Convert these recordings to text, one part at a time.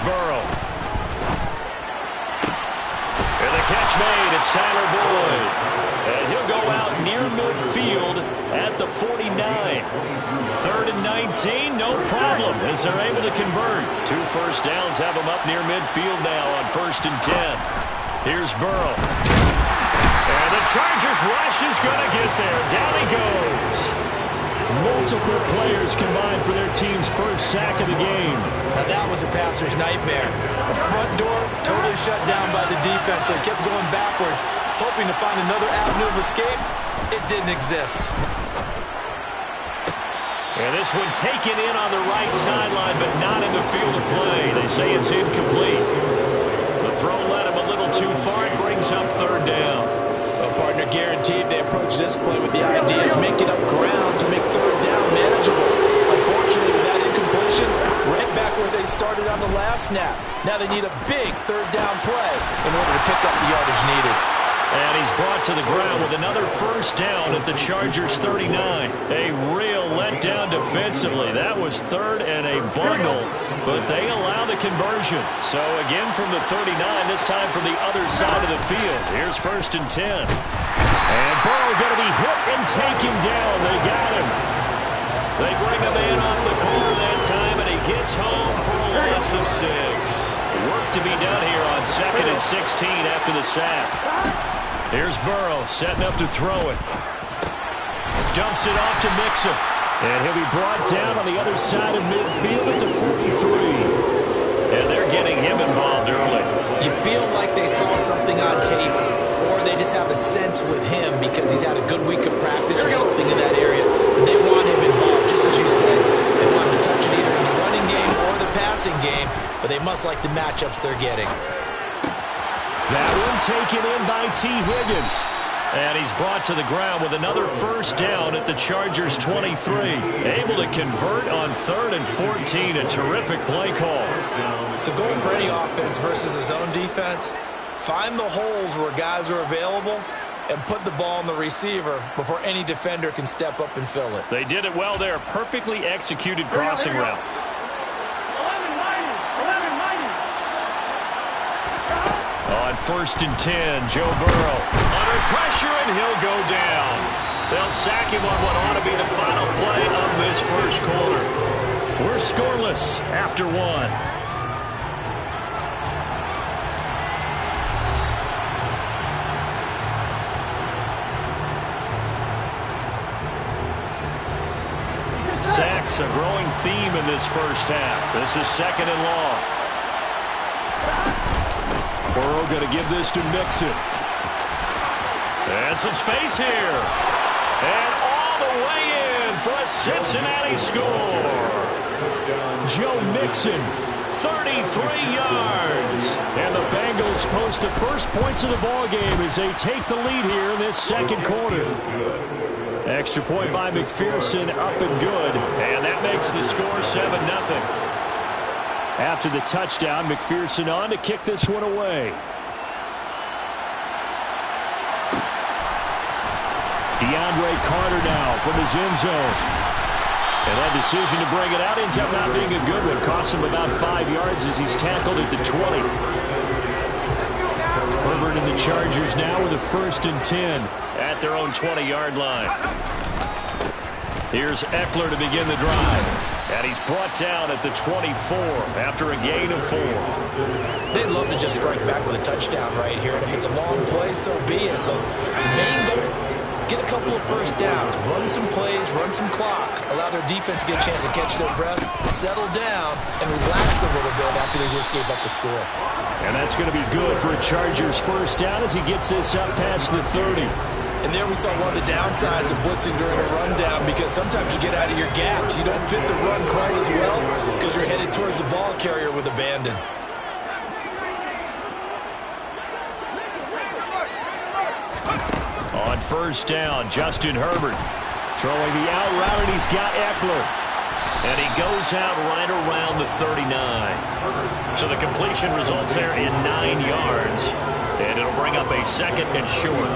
Burrow. And the catch made. It's Tyler Boyd. And he'll go out near midfield at the 49. 3rd and 19, no problem, as they're able to convert. 2 first downs have them up near midfield now on 1st and 10. Here's Burrow. And the Chargers rush is going to get there. Down he goes. Multiple players combined for their team's first sack of the game. Now that was a passer's nightmare. The front door totally shut down by the defense. So he kept going backwards, hoping to find another avenue of escape. It didn't exist. And this one taken in on the right sideline, but not in the field of play. They say it's incomplete. The throw led him a little too far. It brings up 3rd down. Well, partner, guaranteed they approach this play with the idea of making up ground to make 3rd down manageable. Unfortunately, with that incompletion, right back where they started on the last snap. Now they need a big 3rd down play in order to pick up the yardage needed. And he's brought to the ground with another first down at the Chargers 39. A real letdown defensively. That was 3rd and a bundle, but they allow the conversion. So again from the 39, this time from the other side of the field. Here's 1st and 10. And Burrow going to be hit and taken down. They got him. They bring the man off the corner that time, and he gets home for a loss of 6. Work to be done here on 2nd and 16 after the sack. Here's Burrow setting up to throw it. Dumps it off to Mixon. And he'll be brought down on the other side of midfield at the 43. And they're getting him involved early. You feel like they saw something on tape, or they just have a sense with him because he's had a good week of practice or something in that area. But they want him involved, just as you said. They want him to touch it either in the running game or the passing game, but they must like the matchups they're getting. That one taken in by T. Higgins. And he's brought to the ground with another first down at the Chargers 23. Able to convert on 3rd and 14. A terrific play call. The goal for any offense versus his own defense, find the holes where guys are available and put the ball on the receiver before any defender can step up and fill it. They did it well there. Perfectly executed crossing route. On 1st and 10, Joe Burrow under pressure, and he'll go down. They'll sack him on what ought to be the final play of this first quarter. We're scoreless after 1. Sacks a growing theme in this first half. This is 2nd and long. Burrow going to give this to Mixon. And some space here. And all the way in for a Cincinnati score. Joe Mixon, 33 yards. And the Bengals post the first points of the ballgame as they take the lead here in this 2nd quarter. Extra point by McPherson, up and good. And that makes the score 7-0. After the touchdown, McPherson on to kick this one away. DeAndre Carter now from his end zone. And that decision to bring it out ends up not being a good one. Cost him about 5 yards as he's tackled at the 20. Herbert and the Chargers now with a 1st and 10 at their own 20-yard line. Here's Eckler to begin the drive. And he's brought down at the 24 after a gain of 4. They'd love to just strike back with a touchdown right here. And if it's a long play, so be it. But the main goal, get a couple of first downs, run some plays, run some clock, allow their defense to get a chance to catch their breath, settle down, and relax a little bit after they just gave up a score. And that's going to be good for a Chargers first down as he gets this up past the 30. And there we saw one of the downsides of blitzing during a rundown, because sometimes you get out of your gaps. You don't fit the run quite as well because you're headed towards the ball carrier with abandon. On first down, Justin Herbert throwing the out route, and he's got Eckler. And he goes out right around the 39. So the completion results there in 9 yards. And it'll They'll bring up a 2nd and short.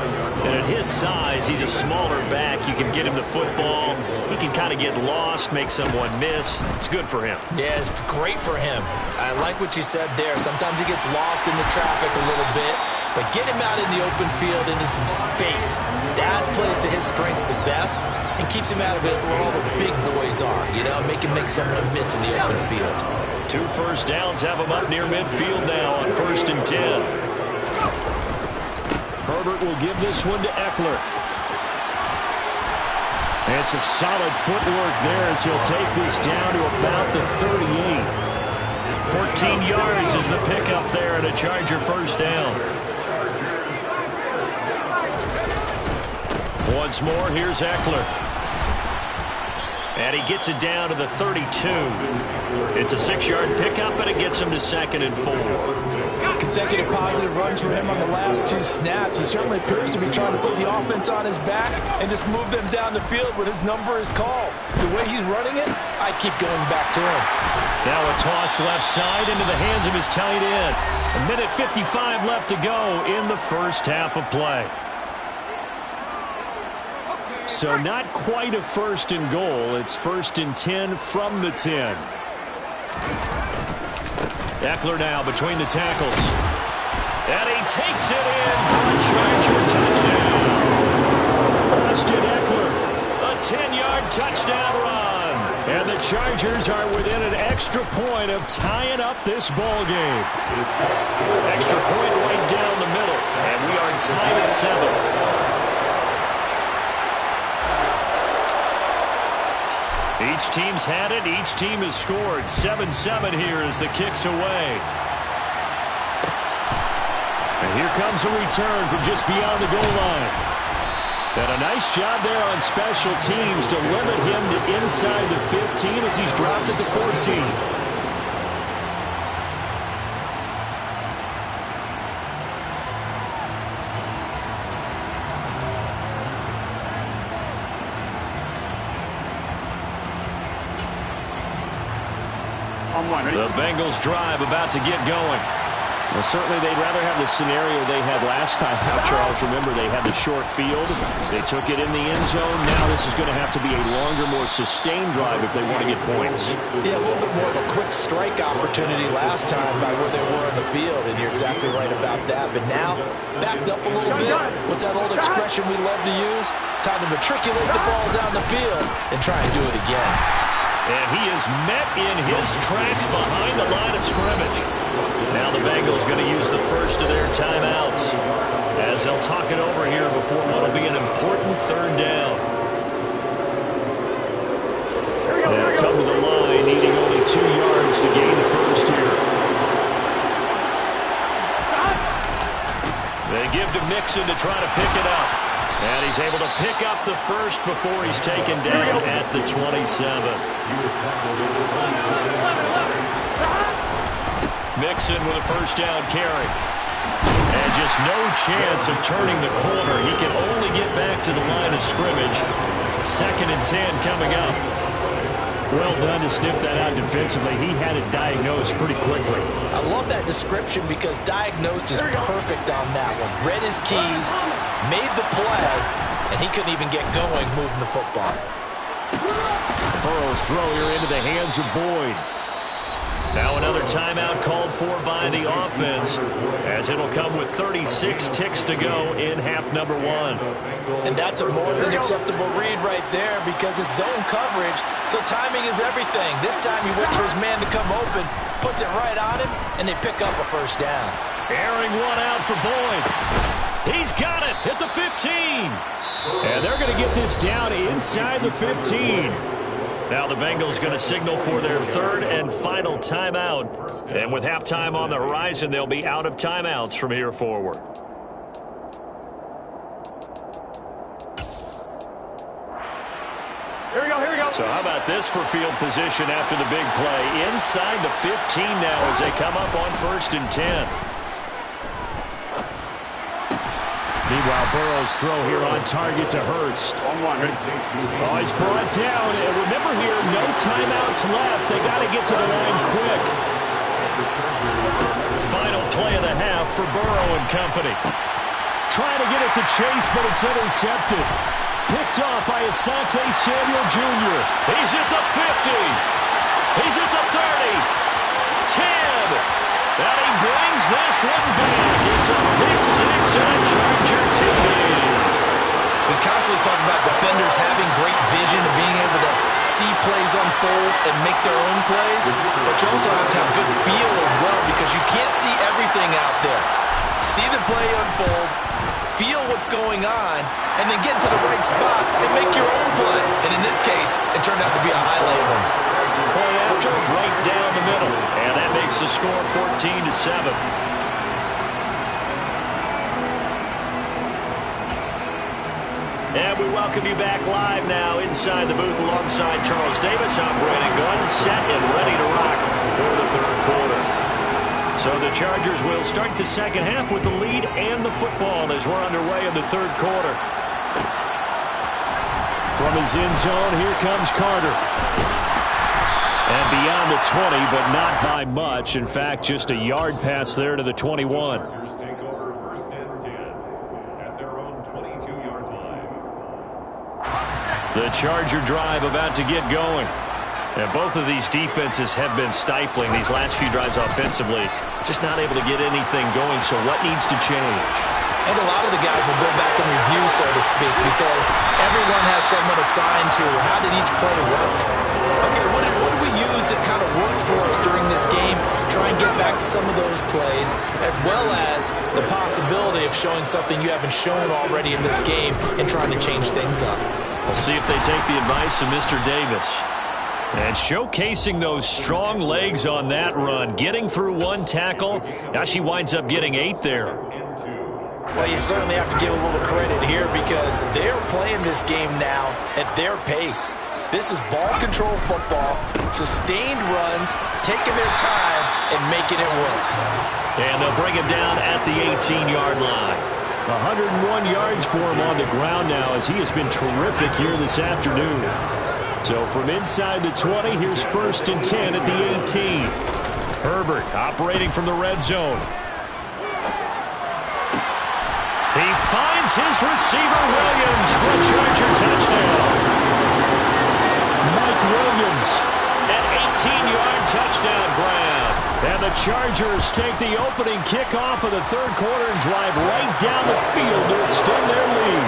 And at his size, he's a smaller back. You can get him the football. He can kind of get lost, make someone miss. It's good for him. Yeah, it's great for him. I like what you said there. Sometimes he gets lost in the traffic a little bit, but get him out in the open field into some space. That plays to his strengths the best and keeps him out of it where all the big boys are. You know, make him make someone miss in the open field. 2 first downs have him up near midfield now on 1st and 10. Herbert will give this one to Eckler. And some solid footwork there as he'll take this down to about the 38. 14 yards is the pickup there and a Charger first down. Once more, here's Eckler. And he gets it down to the 32. It's a 6-yard pickup, and it gets him to 2nd and 4. Consecutive positive runs for him on the last 2 snaps. He certainly appears to be trying to put the offense on his back and just move them down the field when his number is called. The way he's running it, I keep going back to him. Now a toss left side into the hands of his tight end. 1:55 left to go in the first half of play. So not quite a 1st and goal. It's 1st and 10 from the 10. Eckler now between the tackles. And he takes it in for a Charger touchdown. Austin Eckler, a 10-yard touchdown run. And the Chargers are within an extra point of tying up this ball game. Extra point right down the middle. And we are tied at 7. Each team's had it. Each team has scored. 7-7 here as the kick's away. And here comes a return from just beyond the goal line. And a nice job there on special teams to limit him to inside the 15 as he's dropped at the 14. The Bengals drive about to get going. Well, certainly they'd rather have the scenario they had last time out, Charles. Remember, they had the short field. They took it in the end zone. Now this is going to have to be a longer, more sustained drive if they want to get points. Yeah, a little bit more of a quick strike opportunity last time by where they were on the field, and you're exactly right about that. But now, backed up a little bit. What's that old expression we love to use? Time to matriculate the ball down the field and try and do it again. And he is met in his tracks behind the line of scrimmage. Now the Bengals going to use the first of their timeouts as they'll talk it over here before what will be an important 3rd down. They'll come to the line needing only 2 yards to gain the first here. They give to Mixon to try to pick it up. And he's able to pick up the first before he's taken down at the 27. Mixon with a first down carry. And just no chance of turning the corner. He can only get back to the line of scrimmage. 2nd and 10 coming up. Well done to sniff that out defensively. He had it diagnosed pretty quickly. I love that description because diagnosed is perfect on that one. Read his keys, made the play, and he couldn't even get going moving the football. Burrow's throw here into the hands of Boyd. Now another timeout called for by the offense as it'll come with 36 ticks to go in half number 1. And that's a more than acceptable read right there because it's zone coverage, so timing is everything. This time he waits for his man to come open, puts it right on him, and they pick up a first down. Airing one out for Boyd. He's got it at the 15. And they're going to get this down inside the 15. Now the Bengals going to signal for their 3rd and final timeout. And with halftime on the horizon, they'll be out of timeouts from here forward. Here we go. So how about this for field position after the big play? Inside the 15 now as they come up on 1st and 10. Meanwhile, Burrow's throw here on target to Hurst. Oh, he's brought down. And remember here, no timeouts left. They got to get to the line quick. Final play of the half for Burrow and company. Trying to get it to Chase, but it's intercepted. Picked off by Asante Samuel Jr. He's at the 50. He's at the 30. 10. And he brings this one back. It's a big 6 and a Charger TD. We constantly talk about defenders having great vision and being able to see plays unfold and make their own plays, but you also have to have good feel as well because you can't see everything out there. See the play unfold, feel what's going on, and then get to the right spot and make your own play. And in this case, it turned out to be a highlight one. Play after, right down the middle. And that makes the score 14-7. And we welcome you back live now inside the booth alongside Charles Davis. I'm Brandon Gunn, set and ready to rock for the third quarter. So the Chargers will start the second half with the lead and the football as we're underway in the third quarter. From his end zone, here comes Carter. And beyond the 20, but not by much. In fact, just a yard pass there to the 21. The Charger drive about to get going. And both of these defenses have been stifling these last few drives offensively. Just not able to get anything going, so what needs to change? And a lot of the guys will go back and review, so to speak, because everyone has someone assigned to how did each play work. Okay, what did we use that kind of worked for us during this game? Try and get back some of those plays, as well as the possibility of showing something you haven't shown already in this game and trying to change things up. We'll see if they take the advice of Mr. Davis. And showcasing those strong legs on that run. Getting through one tackle. Now she winds up getting 8 there. Well, you certainly have to give a little credit here because they're playing this game now at their pace. This is ball control football, sustained runs, taking their time and making it work. And they'll bring him down at the 18-yard line. 101 yards for him on the ground now as he has been terrific here this afternoon. So from inside the 20, here's 1st and 10 at the 18. Herbert operating from the red zone. He finds his receiver Williams for a Charger touchdown. Mike Williams, an 18-yard touchdown grab. And the Chargers take the opening kickoff of the third quarter and drive right down the field to extend their lead.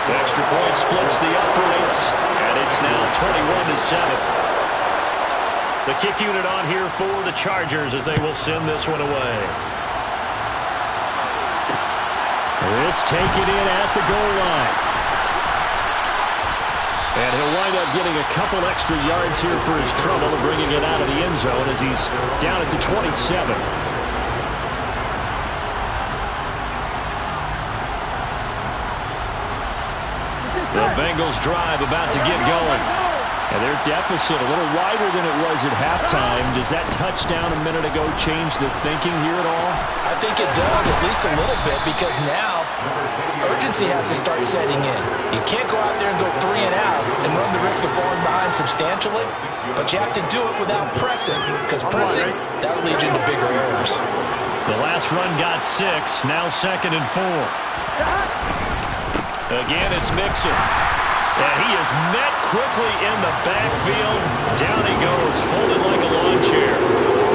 The extra point splits the uprights, and it's now 21-7. The kick unit on here for the Chargers as they will send this one away. This taken in at the goal line. And he'll wind up getting a couple extra yards here for his trouble and bringing it out of the end zone as he's down at the 27. The Bengals drive about to get going. And their deficit a little wider than it was at halftime. Does that touchdown a minute ago change the thinking here at all? I think it does, at least a little bit, because now urgency has to start setting in. You can't go out there and go 3 and out and run the risk of falling behind substantially, but you have to do it without pressing, because pressing, that'll lead you into bigger errors. The last run got 6, now 2nd and 4. Again, it's Mixon. And he is met quickly in the backfield. Down he goes, folded like a lawn chair.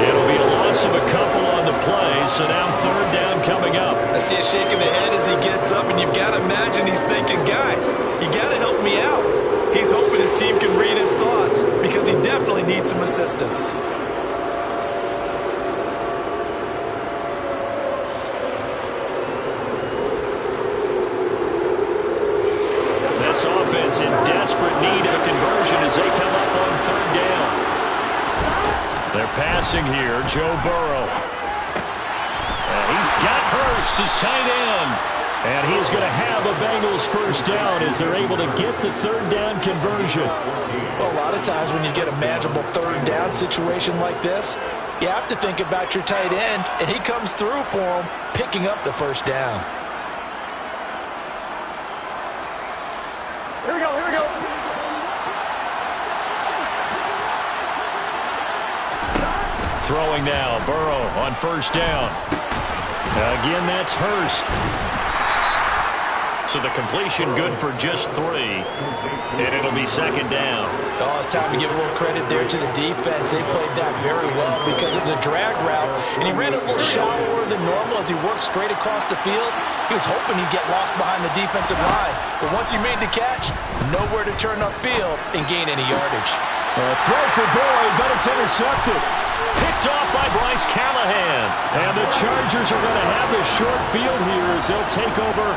It'll be a loss of a couple on the play, so now 3rd down coming up. I see a shake of the head as he gets up, and you've got to imagine he's thinking, guys, you got to help me out. He's hoping his team can read his thoughts because he definitely needs some assistance. This offense in desperate need of a conversion as they come up on 3rd down. They're passing here, Joe Burrow. And he's got Hurst as tight end. And he's going to have a Bengals 1st down as they're able to get the 3rd down conversion. Well, a lot of times when you get a manageable 3rd down situation like this, you have to think about your tight end, and he comes through for him, picking up the 1st down. Here we go, here we go. Throwing now, Burrow on first down. Again, that's Hurst. So the completion good for just 3, and it'll be second down. Oh, it's time to give a little credit there to the defense. They played that very well because it was a drag route, and he ran it a little shallower than normal as he worked straight across the field. He was hoping he'd get lost behind the defensive line, but once he made the catch, nowhere to turn upfield and gain any yardage. Throw for Boyd, but it's intercepted. Picked off by Bryce Callahan. And the Chargers are going to have the short field here as they'll take over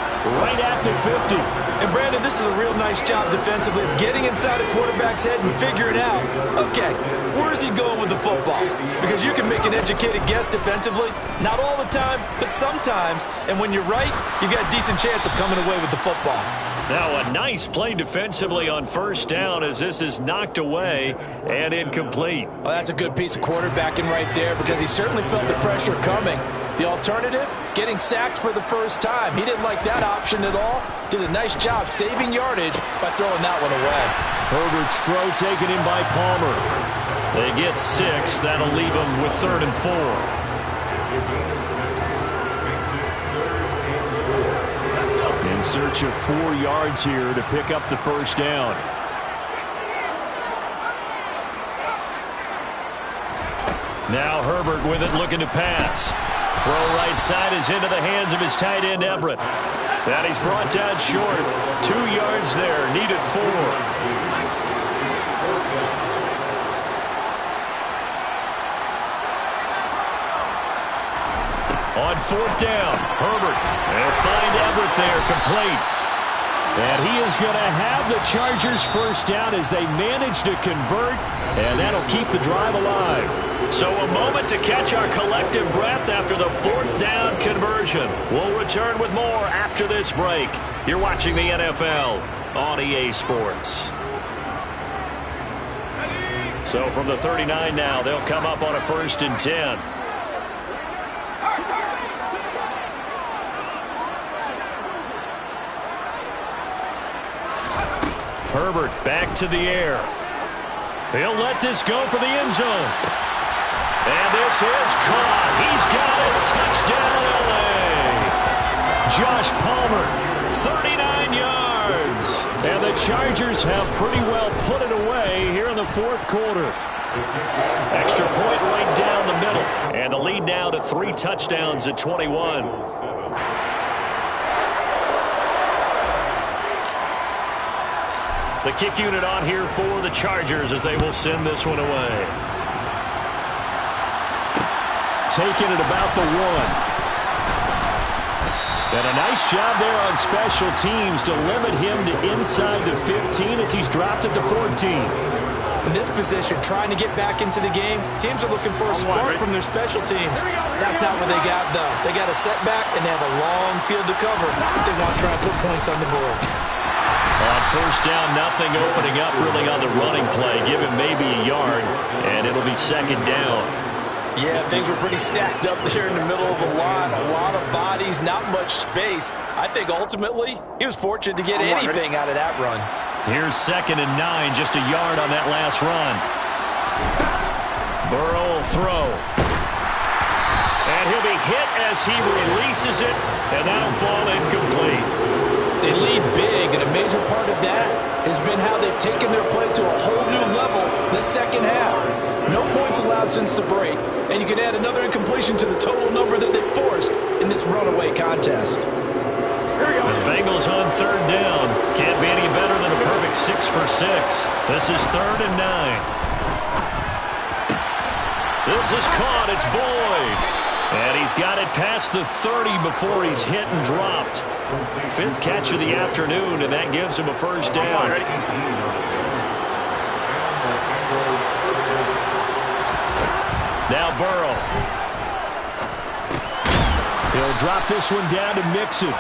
right at the 50. And, Brandon, this is a real nice job defensively of getting inside a quarterback's head and figuring out, okay, where's he going with the football? Because you can make an educated guess defensively, not all the time, but sometimes. And when you're right, you've got a decent chance of coming away with the football. Now a nice play defensively on first down as this is knocked away and incomplete. Well, that's a good piece of quarterbacking right there because he certainly felt the pressure coming. The alternative, getting sacked for the first time. He didn't like that option at all. Did a nice job saving yardage by throwing that one away. Herbert's throw taken in by Palmer. They get 6. That'll leave them with 3rd and 4. In search of 4 yards here to pick up the first down. Now Herbert with it, looking to pass. Throw right side is into the hands of his tight end Everett. And he's brought down short. 2 yards there, needed 4. On 4th down, Herbert. They'll find Everett there, complete. And he is going to have the Chargers first down as they manage to convert, and that'll keep the drive alive. So a moment to catch our collective breath after the 4th down conversion. We'll return with more after this break. You're watching the NFL on EA Sports. So from the 39 now, they'll come up on a 1st and 10. Herbert back to the air. He'll let this go for the end zone. And this is caught. He's got it. Touchdown, LA. Josh Palmer, 39 yards. And the Chargers have pretty well put it away here in the 4th quarter. Extra point right down the middle. And the lead now to 3 touchdowns at 21. The kick unit on here for the Chargers as they will send this one away. Taking it about the 1. And a nice job there on special teams to limit him to inside the 15 as he's dropped at the 14. In this position, trying to get back into the game, teams are looking for a spark from their special teams. That's not what they got, though. They got a setback, and they have a long field to cover if they want to try and put points on the board. On first down, nothing opening up really on the running play. Give him maybe a yard, and it'll be second down. Yeah, things were pretty stacked up there in the middle of the line. A lot of bodies, not much space. I think ultimately he was fortunate to get anything out of that run. Here's 2nd and 9, just a yard on that last run. Burrow will throw. And he'll be hit as he releases it, and that'll fall incomplete. They lead big, and a major part of that has been how they've taken their play to a whole new level this second half. No points allowed since the break, and you can add another incompletion to the total number that they forced in this runaway contest. The Bengals on 3rd down. Can't be any better than a perfect 6 for 6. This is 3rd and 9. This is caught. It's Boyd. And he's got it past the 30 before he's hit and dropped. 5th catch of the afternoon, and that gives him a first down. Now Burrow. He'll drop this one down to Mixon.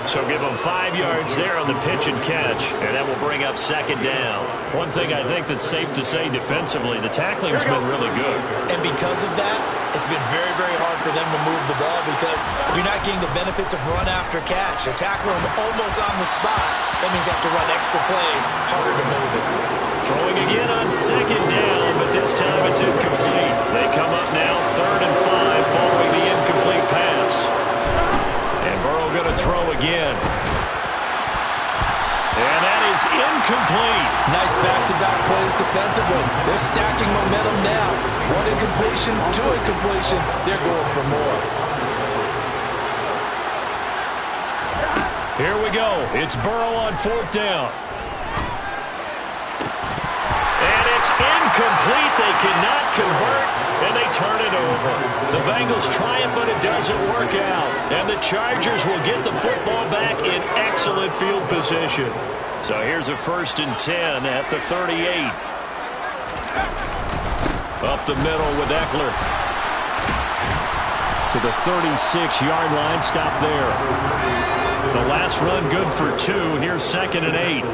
So give him 5 yards there on the pitch and catch, and that will bring up second down. One thing I think that's safe to say defensively, the tackling's been really good. And because of that, it's been very, very hard for them to move the ball because you're not getting the benefits of run after catch. They're tackling them almost on the spot. That means you have to run extra plays, harder to move it. Throwing again on second down, but this time it's incomplete. They come up now 3rd and 5 following the incomplete pass. And Burrow going to throw again. And that is incomplete. Nice back-to-back plays defensively. They're stacking momentum now. 1 incompletion, 2 incompletion. They're going for more. Here we go. It's Burrow on 4th down. And it's incomplete. They cannot convert, and they turn it over. The Bengals try it, but it doesn't work out. And the Chargers will get the football back in excellent field position. So here's a 1st and 10 at the 38. Up the middle with Eckler. To the 36-yard line. Stop there. The last run good for 2. Here's 2nd and 8.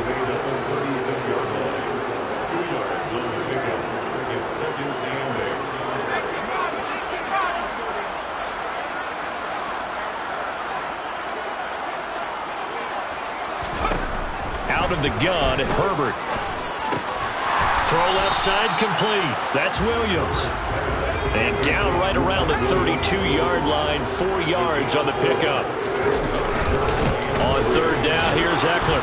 Out of the gun, Herbert. Throw left side complete. That's Williams. And down right around the 32-yard line, 4 yards on the pickup. On 3rd down, here's Eckler.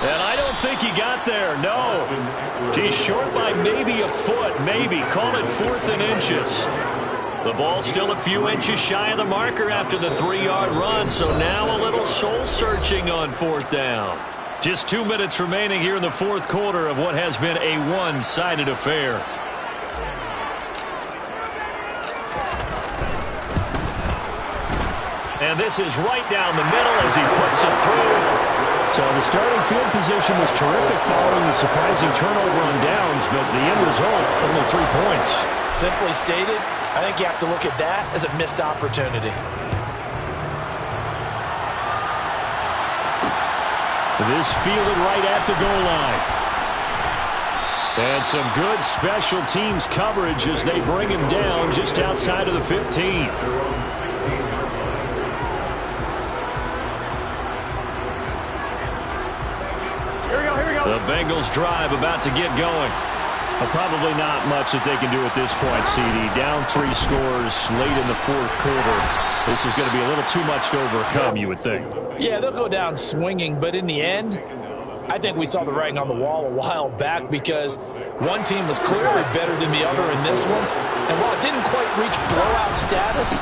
And I don't think he got there, no. He's short by maybe a foot, maybe. Call it 4th and inches. The ball still a few inches shy of the marker after the 3-yard run, so now a little soul-searching on 4th down. Just 2 minutes remaining here in the 4th quarter of what has been a one-sided affair. And this is right down the middle as he puts it through. So the starting field position was terrific following the surprising turnover on downs, but the end result, only 3 points. Simply stated, I think you have to look at that as a missed opportunity. This fielded right at the goal line. And some good special teams coverage as they bring him down just outside of the 15. The Bengals drive about to get going. Probably not much that they can do at this point, CD. Down 3 scores late in the 4th quarter. This is going to be a little too much to overcome, you would think. Yeah, they'll go down swinging, but in the end, I think we saw the writing on the wall a while back because one team was clearly better than the other in this one. And while it didn't quite reach blowout status,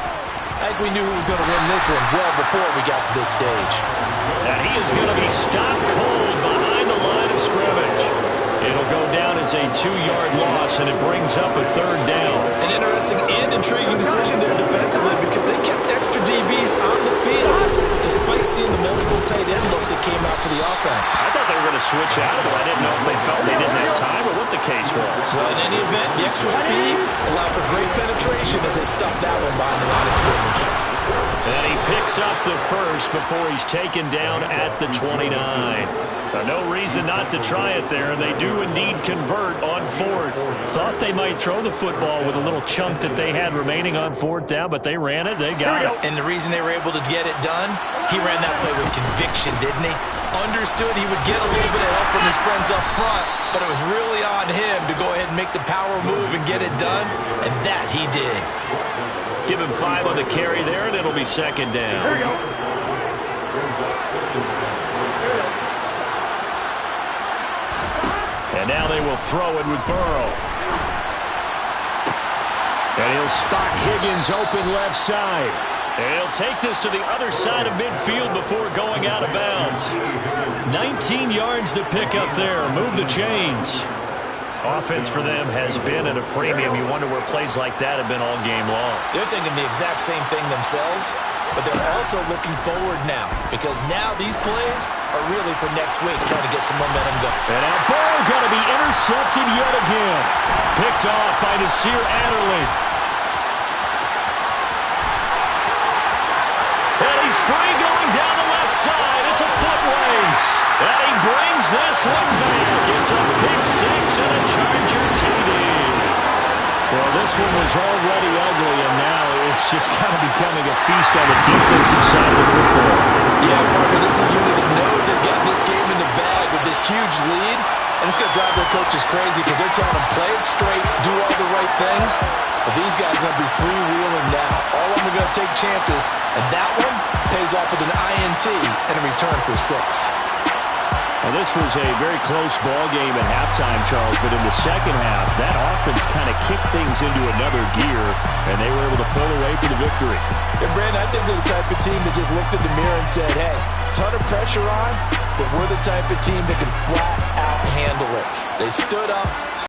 I think we knew who was going to win this one well before we got to this stage. And he is going to be stopped cold behind the line of scrimmage. It'll go down as a 2-yard loss, and it brings up a 3rd down. An interesting and intriguing decision there defensively because they kept extra DBs on the field despite seeing the multiple tight end look that came out for the offense. I thought they were going to switch out of it. I didn't know if they felt they didn't have time or what the case was. Well, in any event, the extra speed allowed for great penetration as they stuffed that one behind the line of scrimmage. And he picks up the 1st before he's taken down at the 29. No reason not to try it there. They do indeed convert on 4th. Thought they might throw the football with a little chunk that they had remaining on 4th down, but they ran it. They got it. And the reason they were able to get it done, he ran that play with conviction, didn't he? Understood he would get a little bit of help from his friends up front, but it was really on him to go ahead and make the power move and get it done, and that he did. Give him 5 on the carry there, and it'll be 2nd down. Here we go. And now they will throw it with Burrow. And he'll spot Higgins open left side. And he'll take this to the other side of midfield before going out of bounds. 19 yards to pick up there. Move the chains. Offense for them has been at a premium. You wonder where plays like that have been all game long. They're thinking the exact same thing themselves, but they're also looking forward now because now these plays are really for next week, trying to get some momentum going. And now Burrow going to be intercepted yet again. Picked off by Nasir Adderley. And he's free going down the left side. It's a foot race. And he brings this one back. It's a pick 6 and a Charger TD. Well, this one was already ugly, and now it's just kind of becoming a feast on the defensive side of the football. Yeah, Parker, this is a unit that knows they've got this game in the bag with this huge lead, and it's going to drive their coaches crazy because they're telling them play it straight, do all the right things. But these guys are going to be freewheeling now. All of them are going to take chances, and that one pays off with an INT and a return for 6. Well, this was a very close ball game at halftime, Charles, but in the second half, that offense kind of kicked things into another gear, and they were able to pull away for the victory. And, Brandon, I think they're the type of team that just looked in the mirror and said, hey, ton of pressure on, but we're the type of team that can flat out handle it. They stood up.